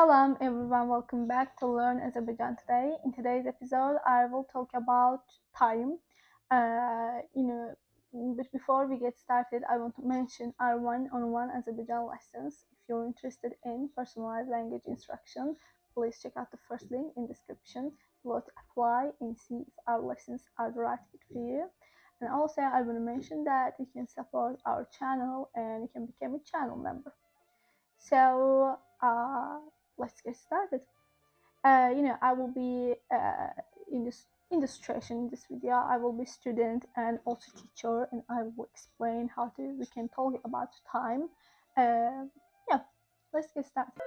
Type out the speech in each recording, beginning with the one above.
Salam everyone, welcome back to Learn Azerbaijan today. In today's episode, I will talk about time. But before we get started, I want to mention our one-on-one Azerbaijan lessons. If you're interested in personalized language instruction, please check out the first link in description below to apply and see if our lessons are the right fit for you. And also, I want to mention that you can support our channel and you can become a channel member. So let's get started. I will be in this illustration in this video. I will be student and also teacher, and I will explain how we can talk about time. Let's get started.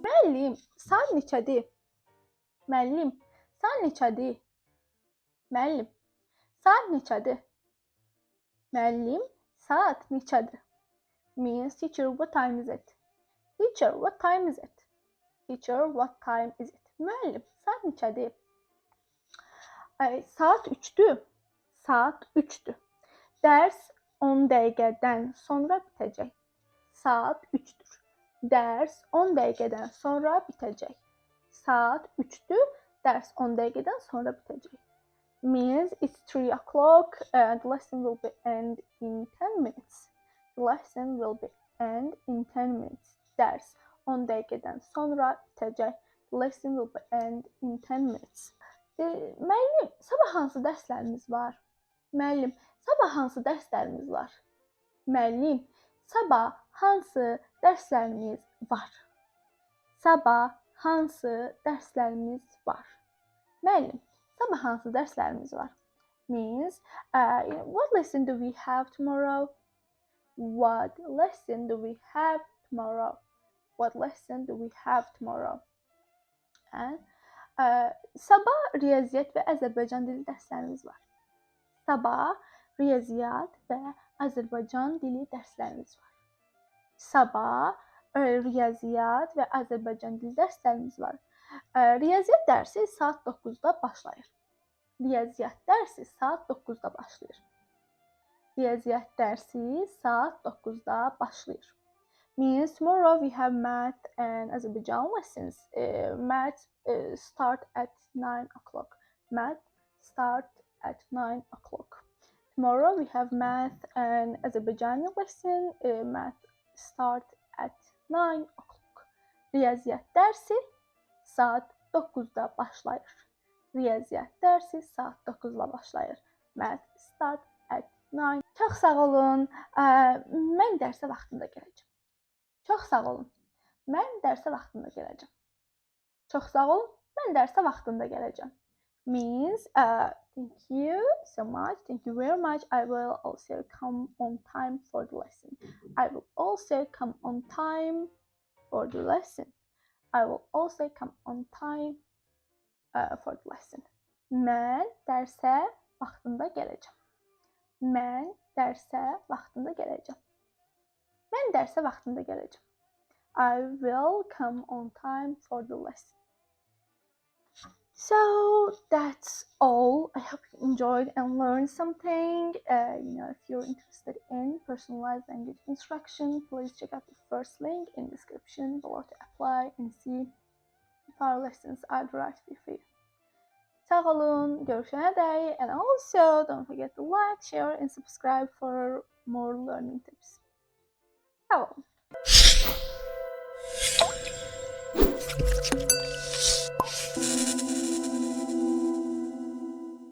Müəllim, saat neçədir? Müəllim, saat neçədir? Müəllim, saat neçədir? Müəllim, saat neçədir? Means teacher, what time is it? Teacher, what time is it? Teacher, what time is it? Müəllim, saat neçədir? Saat 3'dür. Saat 3'dür. Dərs 10 dəqiqədən sonra bitəcək. Saat 3'dür. Dərs 10 dəqiqədən sonra bitəcək. Saat 3'dür. Dərs 10 dəqiqədən sonra bitəcək. Means it's 3 o'clock and the lesson will be end in 10 minutes. The lesson will be end in 10 minutes. Dərs 10 dəqiqədən sonra bitəcək. The lesson will be end in 10 minutes. Müəllim, sabah hansı dərslərimiz var? Müəllim, sabah hansı dərslərimiz var? Müəllim, sabah hansı dərslərimiz var? Sabah hansı dərslərimiz var? Müəllim, sabah hansı dərslərimiz var? Means, what lesson do we have tomorrow? What lesson do we have tomorrow? What lesson do we have tomorrow? And sabah riyaziyyat və Azərbaycan dili dərslərimiz var. Sabah riyaziyyat və Azərbaycan dili dərslərimiz var. Sabah riyaziyyat və Azərbaycan dili dərslərimiz var. Riyaziyyat dərsi saat 9-da başlayır. Riyaziyyat dərsi saat 9-da başlayır. Riyaziyyat dərsi saat 9-da başlayır. Means tomorrow we have math and Azerbaijan lessons. Math start at 9 o'clock. Math start at 9 o'clock. Tomorrow we have math and Azerbaijani lesson. Math start at 9 o'clock. Riyaziyyat dərsi saat 9-da başlayır. Riyaziyyat dərsi saat 9-da başlayır. Math start at 9. Çox sağ olun. Mən dərsə vaxtında gələcəm. Çox sağ olun. Mən dərsə vaxtında gələcəm. Çox sağ olun. Mən dərsə vaxtında gələcəm. Means thank you so much. Thank you very much. I will also come on time for the lesson. I will also come on time for the lesson. I will also come on time for the lesson. Mən dərsə vaxtında gələcəm. Mən dərsə vaxtında gələcəm. Mən dərsə vaxtında gələcəm. I will come on time for the lesson. So that's all. I hope you enjoyed and learned something. If you're interested in personalized language instruction, please check out the first link in the description below to apply and see if our lessons are the right fit for you. Sağ olun, görüşene dek, and also don't forget to like, share, and subscribe for more learning tips. Sağ olun.